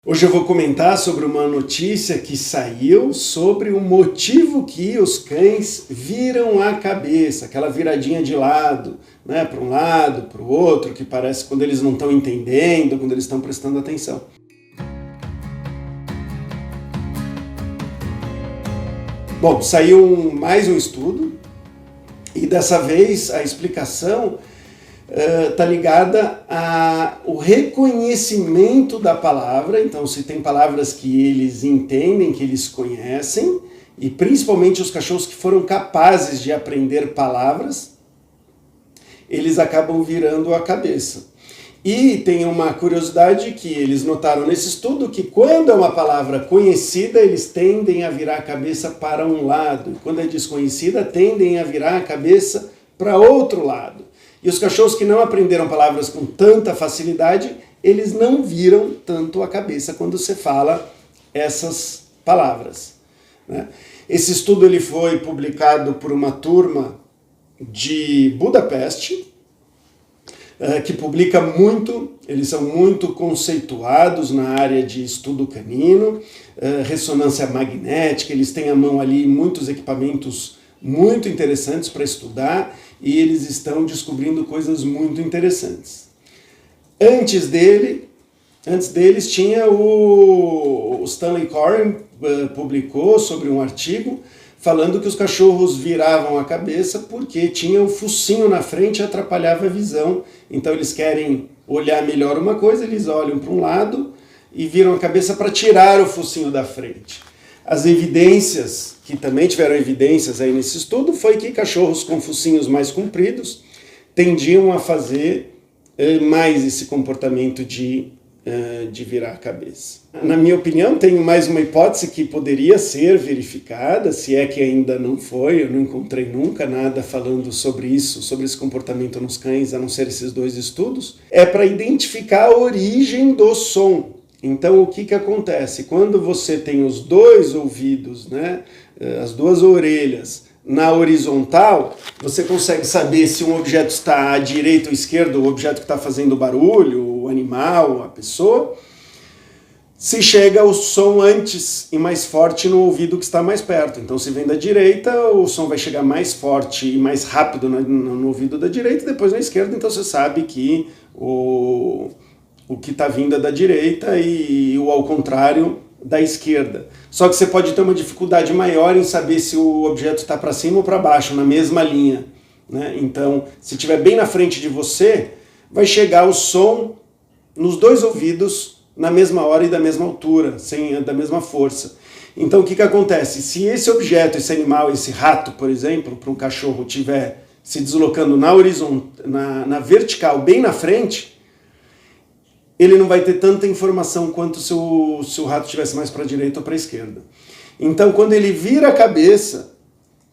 Hoje eu vou comentar sobre uma notícia que saiu sobre o motivo que os cães viram a cabeça, aquela viradinha de lado, né, para um lado, para o outro, que parece quando eles não estão entendendo, quando eles estão prestando atenção. Bom, saiu mais um estudo e dessa vez a explicação está ligada ao reconhecimento da palavra. Então, se tem palavras que eles entendem, que eles conhecem, e principalmente os cachorros que foram capazes de aprender palavras, eles acabam virando a cabeça. E tem uma curiosidade que eles notaram nesse estudo, que quando é uma palavra conhecida, eles tendem a virar a cabeça para um lado, e quando é desconhecida, tendem a virar a cabeça para outro lado. E os cachorros que não aprenderam palavras com tanta facilidade, eles não viram tanto a cabeça quando você fala essas palavras, né? Esse estudo ele foi publicado por uma turma de Budapeste, que publica muito, eles são muito conceituados na área de estudo canino, ressonância magnética, eles têm à mão ali muitos equipamentos muito interessantes para estudar e eles estão descobrindo coisas muito interessantes. Antes deles tinha o Stanley Coren, publicou sobre um artigo falando que os cachorros viravam a cabeça porque tinha o focinho na frente e atrapalhava a visão. Então eles querem olhar melhor uma coisa, eles olham para um lado e viram a cabeça para tirar o focinho da frente. As evidências, que também tiveram evidências aí nesse estudo, foi que cachorros com focinhos mais compridos tendiam a fazer mais esse comportamento de virar a cabeça. Na minha opinião, tenho mais uma hipótese que poderia ser verificada, se é que ainda não foi, eu não encontrei nunca nada falando sobre isso, sobre esse comportamento nos cães, a não ser esses dois estudos, é para identificar a origem do som. Então, o que acontece? Quando você tem os dois ouvidos, né, as duas orelhas na horizontal, você consegue saber se um objeto está à direita ou à esquerda, o objeto que está fazendo barulho, o animal, a pessoa. Se chega o som antes e mais forte no ouvido que está mais perto. Então, se vem da direita, o som vai chegar mais forte e mais rápido no ouvido da direita, e depois na esquerda, então você sabe que o que está vindo é da direita e o ao contrário da esquerda. Só que você pode ter uma dificuldade maior em saber se o objeto está para cima ou para baixo, na mesma linha, né? Então, se estiver bem na frente de você, vai chegar o som nos dois ouvidos na mesma hora e da mesma altura, da mesma força. Então, o que acontece? Se esse objeto, esse animal, esse rato, por exemplo, para um cachorro estiver se deslocando na vertical, bem na frente, ele não vai ter tanta informação quanto se o rato estivesse mais para a direita ou para a esquerda. Então, quando ele vira a cabeça,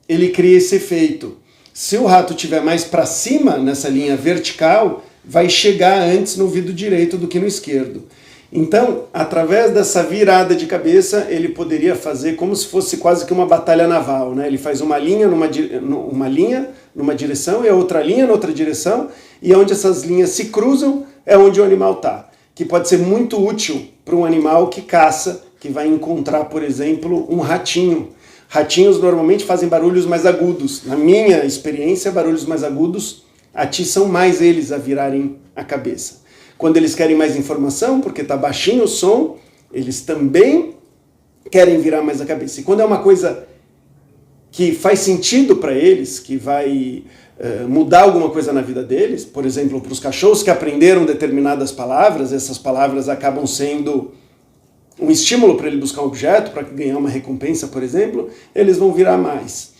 ele cria esse efeito. Se o rato estiver mais para cima, nessa linha vertical, vai chegar antes no ouvido direito do que no esquerdo. Então, através dessa virada de cabeça, ele poderia fazer como se fosse quase que uma batalha naval, né? Ele faz uma linha numa direção e a outra linha noutra direção, e onde essas linhas se cruzam é onde o animal está. Que pode ser muito útil para um animal que caça, que vai encontrar, por exemplo, um ratinho. Ratinhos normalmente fazem barulhos mais agudos. Na minha experiência, barulhos mais agudos atiçam mais eles a virarem a cabeça. Quando eles querem mais informação, porque está baixinho o som, eles também querem virar mais a cabeça. E quando é uma coisa que faz sentido para eles, que vai mudar alguma coisa na vida deles, por exemplo, para os cachorros que aprenderam determinadas palavras, essas palavras acabam sendo um estímulo para ele buscar um objeto, para ganhar uma recompensa, por exemplo, eles vão virar mais.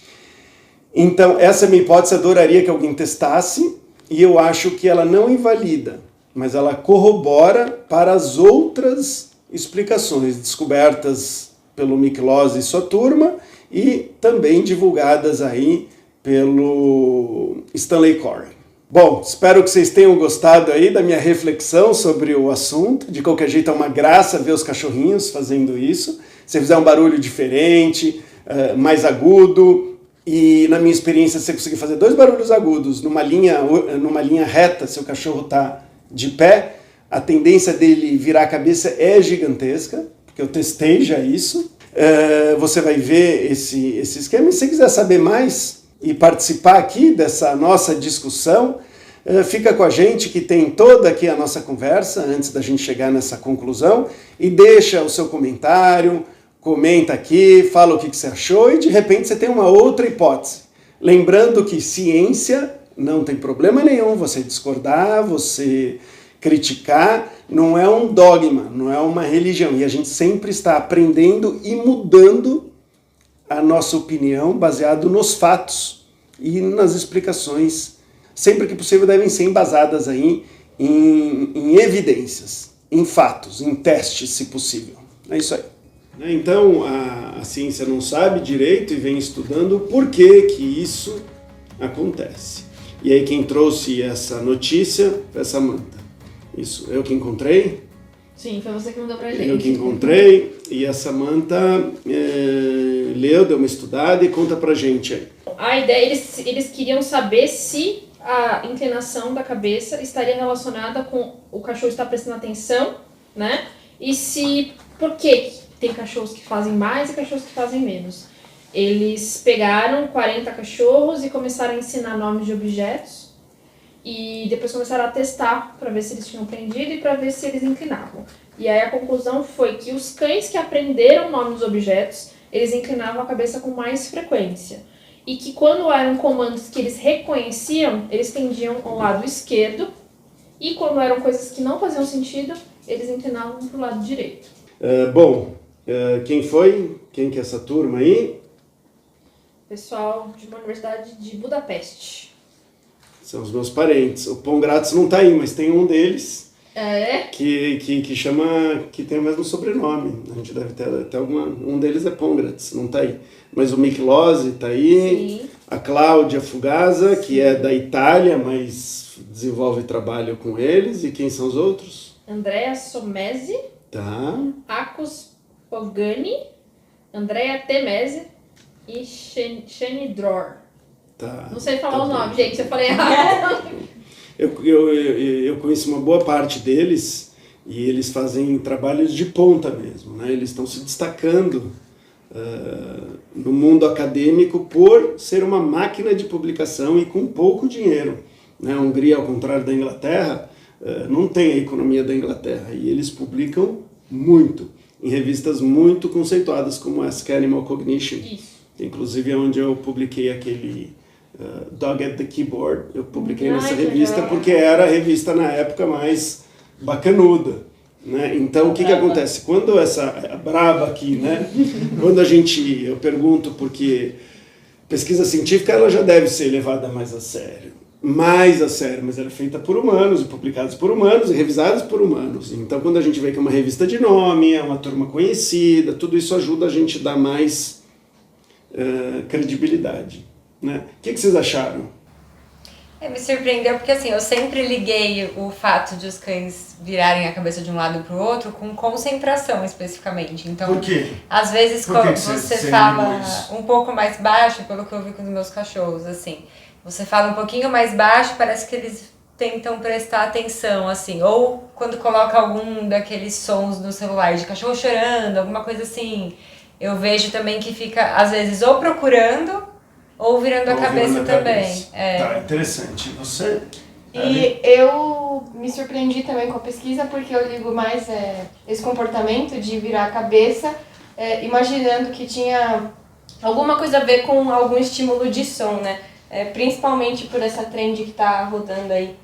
Então, essa é a minha hipótese, adoraria que alguém testasse, e eu acho que ela não invalida, mas ela corrobora para as outras explicações descobertas pelo Miklos e sua turma, e também divulgadas aí pelo Stanley Coren. Bom, espero que vocês tenham gostado aí da minha reflexão sobre o assunto. De qualquer jeito é uma graça ver os cachorrinhos fazendo isso. Se fizer um barulho diferente, mais agudo, e na minha experiência você conseguir fazer dois barulhos agudos numa linha reta, se o cachorro está de pé, a tendência dele virar a cabeça é gigantesca, porque eu testei já isso. Você vai ver esse esquema. E se você quiser saber mais e participar aqui dessa nossa discussão, fica com a gente, que tem toda aqui a nossa conversa, antes da gente chegar nessa conclusão, e deixa o seu comentário, comenta aqui, fala o que você achou, e de repente você tem uma outra hipótese. Lembrando que ciência não tem problema nenhum você discordar, você criticar, não é um dogma, não é uma religião, e a gente sempre está aprendendo e mudando a nossa opinião baseado nos fatos e nas explicações, sempre que possível devem ser embasadas aí em evidências, em fatos, em testes, se possível. É isso aí. Então, a ciência não sabe direito e vem estudando por que isso acontece. E aí quem trouxe essa notícia foi a Samantha. Isso, eu que encontrei. Sim, foi você que mandou pra gente. Eu que encontrei, e a Samantha leu, deu uma estudada e conta pra gente aí. A ideia, eles queriam saber se a inclinação da cabeça estaria relacionada com o cachorro estar prestando atenção, né? E se, por que tem cachorros que fazem mais e cachorros que fazem menos. Eles pegaram 40 cachorros e começaram a ensinar nomes de objetos e depois começaram a testar para ver se eles tinham aprendido e para ver se eles inclinavam. E aí a conclusão foi que os cães que aprenderam nomes dos objetos, eles inclinavam a cabeça com mais frequência. E que quando eram comandos que eles reconheciam, eles tendiam ao lado esquerdo, e quando eram coisas que não faziam sentido, eles inclinavam para o lado direito. Quem foi? Quem que é essa turma aí? Pessoal de uma universidade de Budapeste. São os meus parentes. O Pongratz não está aí, mas tem um deles que chama, que tem o mesmo sobrenome. A gente deve ter até um deles é Pongratz, não está aí. Mas o Michelozzi está aí. Sim. A Cláudia Fugazza, que é da Itália, mas desenvolve trabalho com eles. E quem são os outros? Andrea Somesi. Tá. Akos Pogani, Andrea Temese e Shane Dror. Tá. Não sei falar os nomes, gente, se eu falei errado. Eu conheço uma boa parte deles e eles fazem trabalhos de ponta mesmo, né? Eles estão se destacando no mundo acadêmico por ser uma máquina de publicação e com pouco dinheiro, né? A Hungria, ao contrário da Inglaterra, não tem a economia da Inglaterra e eles publicam muito em revistas muito conceituadas como a Ask Animal Cognition. Isso. Inclusive é onde eu publiquei aquele Dog at the Keyboard. Eu publiquei nessa revista porque era a revista na época mais bacanuda, né? Então o que acontece? Quando essa braba aqui, né? Quando eu pergunto porque pesquisa científica ela já deve ser levada mais a sério, mas ela é feita por humanos, e publicados por humanos, e revisados por humanos. Então, quando a gente vê que é uma revista de nome, é uma turma conhecida, tudo isso ajuda a gente a dar mais credibilidade, né? O que vocês acharam? Me surpreendeu porque, assim, eu sempre liguei o fato de os cães virarem a cabeça de um lado para o outro com concentração, especificamente. Então, por quê? Às vezes, quando você fala um pouco mais baixo, pelo que eu vi com os meus cachorros, assim... Você fala um pouquinho mais baixo, parece que eles tentam prestar atenção, assim. Ou quando coloca algum daqueles sons no celular de cachorro chorando, alguma coisa assim. Eu vejo também que fica, às vezes, ou procurando, ou virando a cabeça também. Tá, interessante. Você? E eu me surpreendi também com a pesquisa, porque eu ligo mais esse comportamento de virar a cabeça, imaginando que tinha alguma coisa a ver com algum estímulo de som, né? Principalmente por essa trend que está rodando aí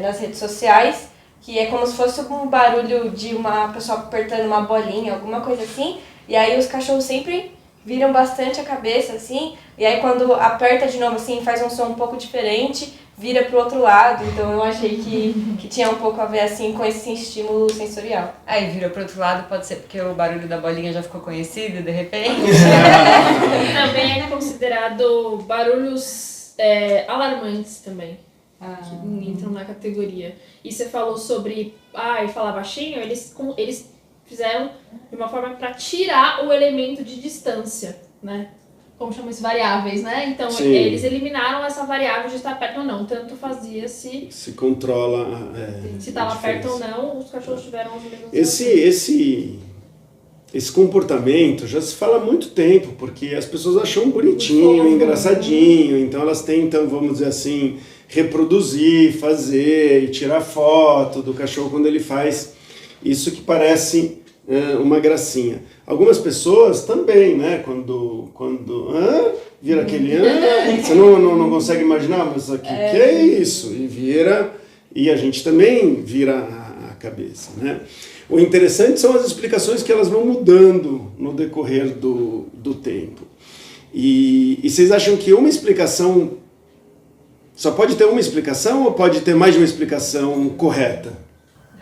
nas redes sociais, que é como se fosse um barulho de uma pessoa apertando uma bolinha, alguma coisa assim, e aí os cachorros sempre viram bastante a cabeça, assim, e aí quando aperta de novo, assim, faz um som um pouco diferente, vira pro outro lado, então eu achei que tinha um pouco a ver, assim, com esse estímulo sensorial. Aí vira pro outro lado, pode ser porque o barulho da bolinha já ficou conhecido, de repente. Também é considerado barulhos alarmantes também, que entram na categoria. E você falou sobre falar baixinho, eles fizeram de uma forma para tirar o elemento de distância, né? como chama isso, variáveis, né? Então, Sim. eles eliminaram essa variável de estar perto ou não. Tanto fazia se controla se estava perto ou não, os cachorros tiveram os mesmos... Esse comportamento já se fala há muito tempo, porque as pessoas acham bonitinho, engraçadinho, então elas tentam, vamos dizer assim, reproduzir, fazer e tirar foto do cachorro quando ele faz isso que parece uma gracinha. Algumas pessoas também, né, quando vira aquele você não consegue imaginar, mas aqui que é isso? E vira, e a gente também vira a cabeça, né? O interessante são as explicações que elas vão mudando no decorrer do tempo. E vocês acham que uma explicação, só pode ter uma explicação ou pode ter mais de uma explicação correta?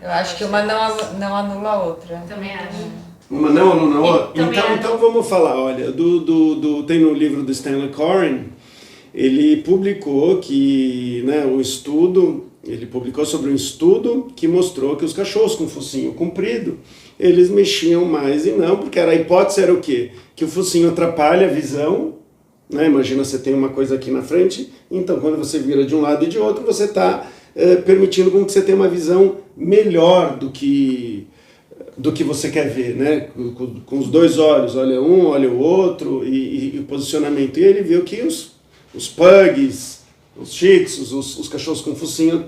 Eu acho que uma não anula a outra. Também acho. Uma não anula a outra? Então vamos falar, olha, tem no livro do Stanley Coren, ele publicou que, né, ele publicou sobre um estudo que mostrou que os cachorros com focinho comprido, eles mexiam mais e não, porque a hipótese era o quê? Que o focinho atrapalha a visão, né? Imagina você tem uma coisa aqui na frente, então quando você vira de um lado e de outro, você está permitindo com que você tenha uma visão melhor do que você quer ver, né? Com os dois olhos, olha um, olha o outro, e o posicionamento. E ele viu que os pugs, os shih tzus, os cachorros com focinho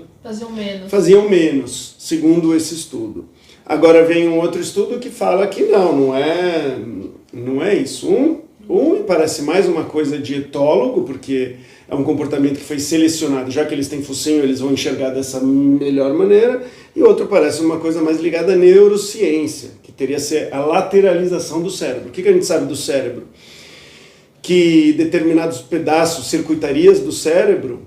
faziam menos, segundo esse estudo. Agora vem um outro estudo que fala que não é isso. Um parece mais uma coisa de etólogo, porque é um comportamento que foi selecionado, já que eles têm focinho, eles vão enxergar dessa melhor maneira, e outro parece uma coisa mais ligada à neurociência, que teria ser a lateralização do cérebro. O que a gente sabe do cérebro? Que determinados pedaços, circuitarias do cérebro,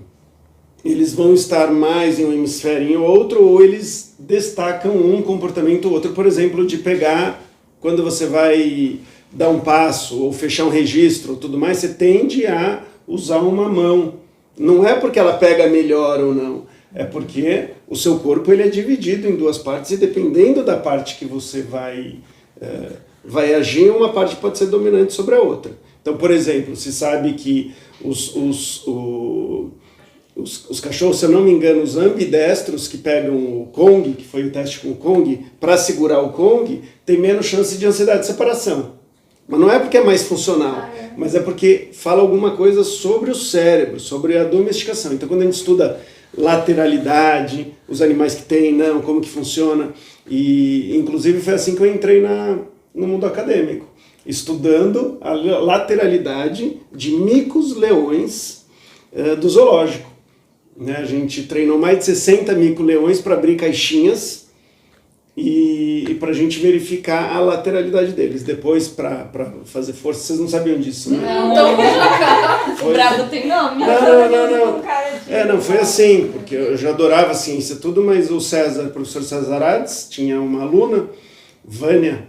eles vão estar mais em um hemisfério em outro, ou eles destacam um comportamento ou outro. Por exemplo, de pegar, quando você vai dar um passo, ou fechar um registro, ou tudo mais, você tende a usar uma mão. Não é porque ela pega melhor ou não, é porque o seu corpo ele é dividido em duas partes, e dependendo da parte que você vai agir, uma parte pode ser dominante sobre a outra. Então, por exemplo, se sabe que os cachorros, se eu não me engano, os ambidestros que pegam o Kong, que foi o teste com o Kong, para segurar o Kong, tem menos chance de ansiedade de separação. Mas não é porque é mais funcional, mas é porque fala alguma coisa sobre o cérebro, sobre a domesticação. Então, quando a gente estuda lateralidade, os animais que tem, como que funciona, e inclusive foi assim que eu entrei no mundo acadêmico, estudando a lateralidade de micos-leões do zoológico. Né? A gente treinou mais de 60 mico-leões para abrir caixinhas e para a gente verificar a lateralidade deles. Depois, para fazer força, vocês não sabiam disso, né? O brabo tem nome. Não, foi assim, porque eu já adorava a ciência tudo, mas o professor César Ades, tinha uma aluna, Vânia,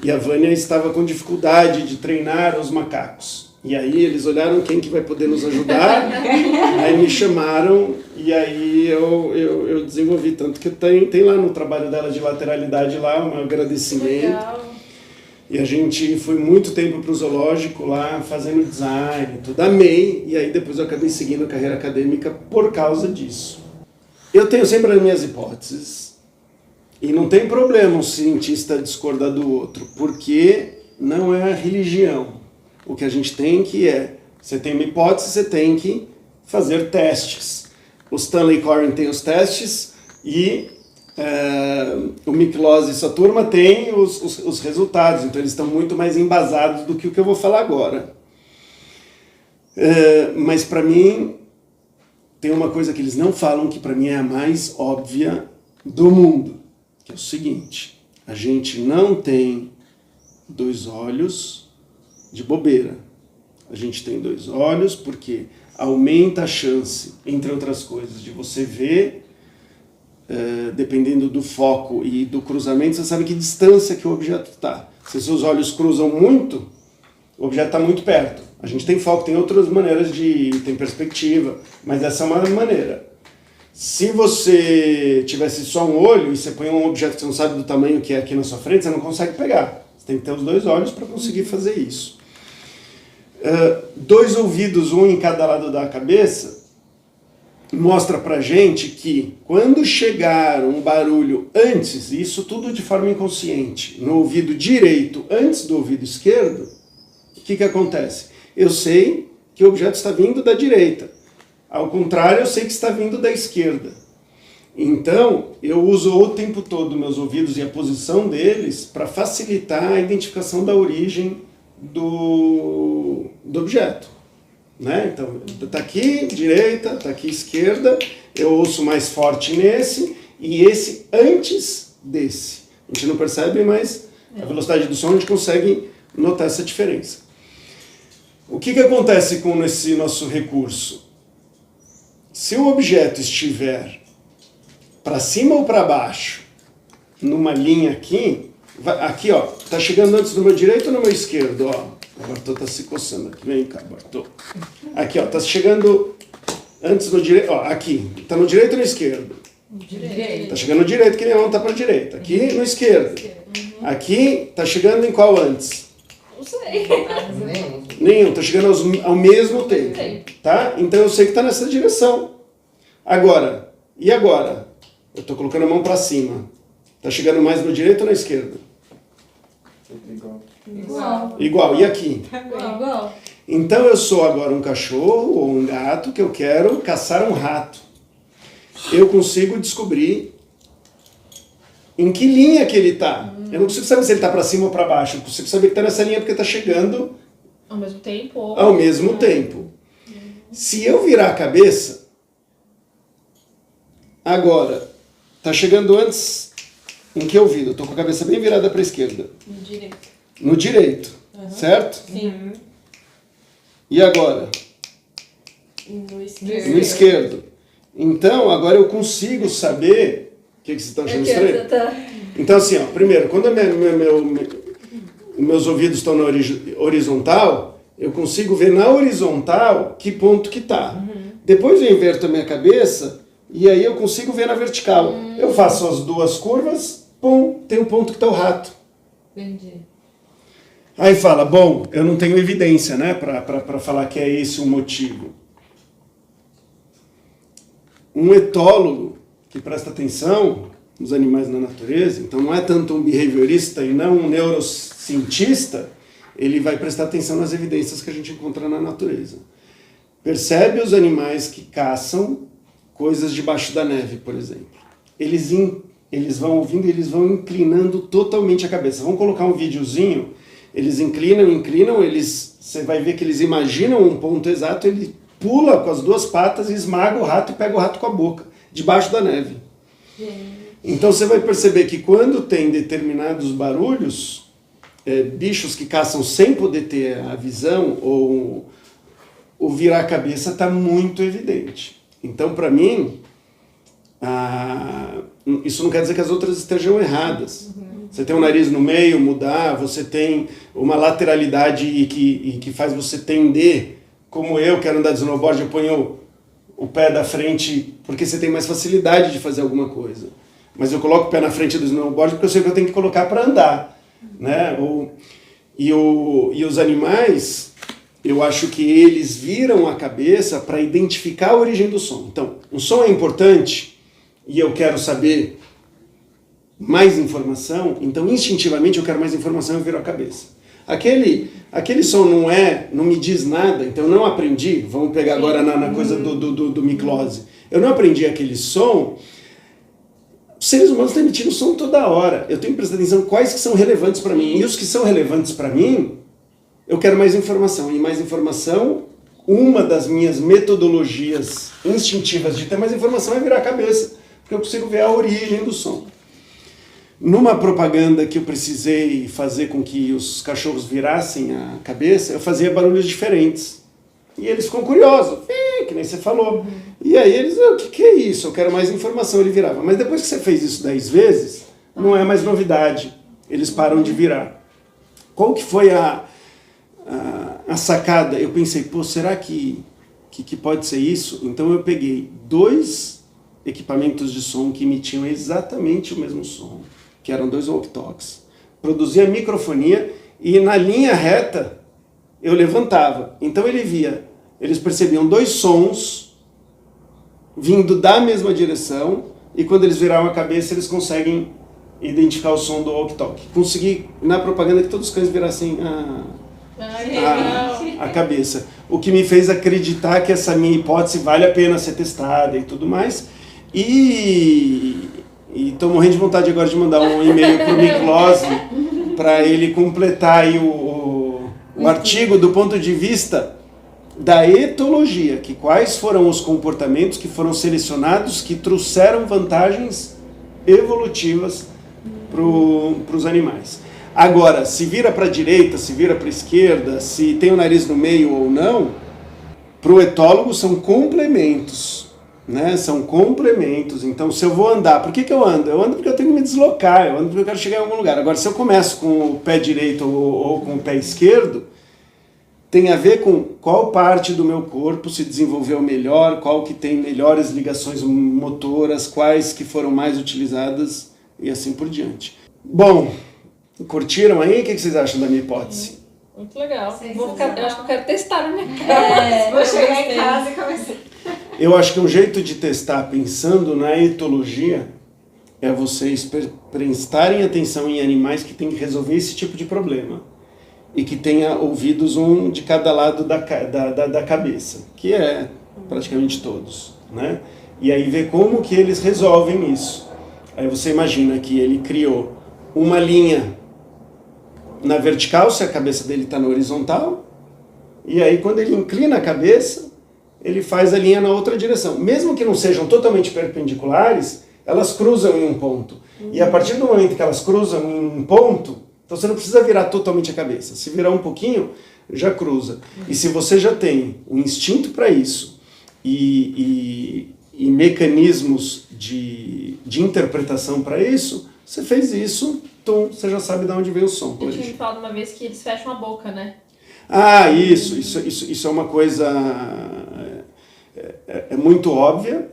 e a Vânia estava com dificuldade de treinar os macacos. E aí eles olharam quem que vai poder nos ajudar, aí me chamaram, e aí eu desenvolvi, tanto que tem lá no trabalho dela de lateralidade lá, um agradecimento. Legal. E a gente foi muito tempo para o zoológico lá, fazendo design, tudo, amei, e aí depois eu acabei seguindo a carreira acadêmica por causa disso. Eu tenho sempre as minhas hipóteses, e não tem problema um cientista discordar do outro, porque não é a religião. O que a gente tem você tem uma hipótese, você tem que fazer testes. O Stanley Coren tem os testes e o Miklos e sua turma tem os resultados, então eles estão muito mais embasados do que o que eu vou falar agora. Mas para mim, tem uma coisa que eles não falam que para mim é a mais óbvia do mundo, que é o seguinte: a gente não tem dois olhos de bobeira. A gente tem dois olhos porque aumenta a chance, entre outras coisas, de você ver, dependendo do foco e do cruzamento, você sabe que distância que o objeto está. Se seus olhos cruzam muito, o objeto está muito perto. A gente tem foco, tem outras maneiras tem perspectiva, mas essa é uma maneira. Se você tivesse só um olho e você põe um objeto que você não sabe do tamanho que é aqui na sua frente, você não consegue pegar. Você tem que ter os dois olhos para conseguir fazer isso. 2 ouvidos, um em cada lado da cabeça, mostra pra gente que quando chegar um barulho antes, isso tudo de forma inconsciente, no ouvido direito antes do ouvido esquerdo, o que acontece? Eu sei que o objeto está vindo da direita. Ao contrário, eu sei que está vindo da esquerda. Então, eu uso o tempo todo meus ouvidos e a posição deles para facilitar a identificação da origem do objeto. Né? Então, está aqui direita, está aqui esquerda, eu ouço mais forte nesse e esse antes desse. A gente não percebe, mas a velocidade do som a gente consegue notar essa diferença. O que acontece com esse nosso recurso? Se o objeto estiver para cima ou para baixo, numa linha aqui, aqui ó, está chegando antes no meu direito ou no meu esquerdo, ó. O Bartô está se coçando aqui. Vem cá, Bartô. Aqui, ó. Está chegando antes no direito. Ó, aqui. Está no direito ou no esquerdo? Direito. Está chegando no direito, que minha mão está para a direita. Aqui no esquerdo. Aqui está chegando em qual antes? Não sei. Nenhum. Está chegando ao mesmo tempo. Tá? Então eu sei que está nessa direção. Agora. E agora? Eu estou colocando a mão para cima. Está chegando mais no direito ou na esquerda? Igual. E aqui? Igual. Então eu sou agora um cachorro ou um gato que eu quero caçar um rato. Eu consigo descobrir em que linha que ele está. Eu não consigo saber se ele está para cima ou para baixo. Eu consigo saber que está nessa linha porque está chegando Ao mesmo tempo. ao mesmo tempo. Se eu virar a cabeça, agora, está chegando antes em que ouvido? Eu estou com a cabeça bem virada para a esquerda. No direito. No direito, certo? Sim. E agora? No esquerdo. No esquerdo. Então, agora eu consigo saber... O que vocês estão achando estranho? Então, assim, ó, primeiro, quando meus ouvidos estão na horizontal, eu consigo ver na horizontal que ponto que está. Depois eu inverto a minha cabeça e aí eu consigo ver na vertical. Eu faço as duas curvas, pum, tem o ponto que está o rato. Entendi. Aí fala, bom, eu não tenho evidência, né, para falar que é esse o motivo. Um etólogo que presta atenção nos animais na natureza, então não é tanto um behaviorista e não um neurocientista, ele vai prestar atenção nas evidências que a gente encontra na natureza. Percebe os animais que caçam coisas debaixo da neve, por exemplo. Eles vão ouvindo e eles vão inclinando totalmente a cabeça. Vamos colocar um videozinho, eles inclinam, você vai ver que eles imaginam um ponto exato, ele pula com as duas patas, esmaga o rato e pega o rato com a boca, debaixo da neve. Então você vai perceber que quando tem determinados barulhos, bichos que caçam sem poder ter a visão ou virar a cabeça está muito evidente. Então, para mim, isso não quer dizer que as outras estejam erradas. Você tem um nariz no meio, mudar, você tem uma lateralidade que faz você tender, como eu quero andar de snowboard, eu ponho o pé da frente porque você tem mais facilidade de fazer alguma coisa. Mas eu coloco o pé na frente do snowboard porque eu sei que eu tenho que colocar para andar. Né? E os animais, eu acho que eles viram a cabeça para identificar a origem do som. Então, o som é importante e eu quero saber mais informação, então instintivamente eu quero mais informação e eu viro a cabeça. Aquele som não me diz nada, então eu não aprendi, vamos pegar agora na coisa do miclose. Eu não aprendi aquele som. Os seres humanos estão emitindo som toda hora. Eu tenho que prestar atenção quais que são relevantes para mim. E os que são relevantes para mim, eu quero mais informação. E mais informação, uma das minhas metodologias instintivas de ter mais informação é virar a cabeça. Porque eu consigo ver a origem do som. Numa propaganda que eu precisei fazer com que os cachorros virassem a cabeça, eu fazia barulhos diferentes. E eles ficam curiosos, que nem você falou. E aí eles, o que é isso? Eu quero mais informação. Ele virava. Mas depois que você fez isso 10 vezes, não é mais novidade. Eles param de virar. Qual que foi a sacada? Eu pensei, será que pode ser isso? Então eu peguei 2 equipamentos de som que emitiam exatamente o mesmo som, que eram 2 walkie-talkies. Produzia microfonia e na linha reta eu levantava. Então eles percebiam 2 sons vindo da mesma direção, e quando eles viravam a cabeça, eles conseguem identificar o som do walkie-talkie. Consegui, na propaganda, que todos os cães virassem a cabeça. O que me fez acreditar que essa minha hipótese vale a pena ser testada e tudo mais. E estou morrendo de vontade agora de mandar um e-mail para o Miklós para ele completar aí o artigo do ponto de vista da etologia, que quais foram os comportamentos que foram selecionados que trouxeram vantagens evolutivas para os animais. Agora, se vira para a direita, se vira para a esquerda, se tem o nariz no meio ou não, para o etólogo são complementos, né? São complementos. Então, se eu vou andar, por que eu ando? Eu ando porque eu tenho que me deslocar, eu ando porque eu quero chegar em algum lugar. Agora, se eu começo com o pé direito ou com o pé esquerdo, tem a ver com qual parte do meu corpo se desenvolveu melhor, qual que tem melhores ligações motoras, quais que foram mais utilizadas e assim por diante. Bom, curtiram aí? O que vocês acham da minha hipótese? Muito legal. Eu acho que eu quero testar na minha casa. Vou chegar em casa e começar. Eu acho que um jeito de testar pensando na etologia é vocês prestarem atenção em animais que têm que resolver esse tipo de problema e que tenha ouvidos um de cada lado da cabeça, que é praticamente todos, né? E aí ver como que eles resolvem isso. Aí você imagina que ele criou uma linha na vertical, se a cabeça dele está na horizontal, e aí quando ele inclina a cabeça, ele faz a linha na outra direção. Mesmo que não sejam totalmente perpendiculares, elas cruzam em um ponto. E a partir do momento que elas cruzam em um ponto, então você não precisa virar totalmente a cabeça. Se virar um pouquinho, já cruza. E se você já tem um instinto para isso e mecanismos de interpretação para isso, você fez isso, então você já sabe de onde veio o som. Eu tinha me falado uma vez que eles fecham a boca, né? Ah, isso é uma coisa é muito óbvia,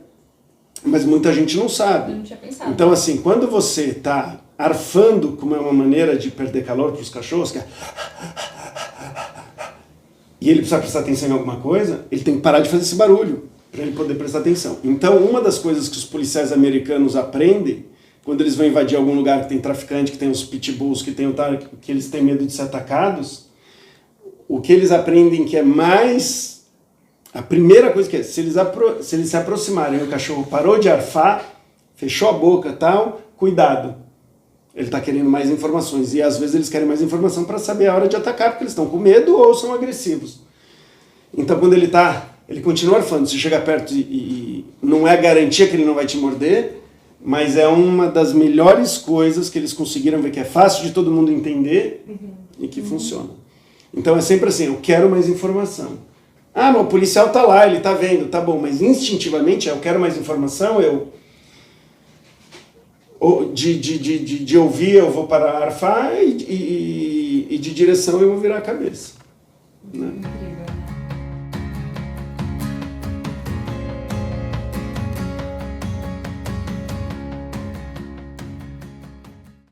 mas muita gente não sabe. Eu não tinha pensado. Então, assim, quando você está arfando, como é uma maneira de perder calor para os cachorros, que é... e ele precisa prestar atenção em alguma coisa, ele tem que parar de fazer esse barulho para ele poder prestar atenção. Então, uma das coisas que os policiais americanos aprendem quando eles vão invadir algum lugar que tem traficante, que tem os pitbulls, que eles têm medo de ser atacados, o que eles aprendem que é mais... A primeira coisa que é, se eles se aproximarem e o cachorro parou de arfar, fechou a boca e tal, cuidado. Ele está querendo mais informações. E às vezes eles querem mais informação para saber a hora de atacar, porque eles estão com medo ou são agressivos. Então quando ele continua arfando, se chega perto e não é garantia que ele não vai te morder, mas é uma das melhores coisas que eles conseguiram ver que é fácil de todo mundo entender e que funciona. Então é sempre assim, eu quero mais informação. Ah, mas o policial tá lá, ele tá vendo, tá bom, mas instintivamente eu quero mais informação, de ouvir eu vou parar a arfar e de direção eu vou virar a cabeça. Né? Incrível.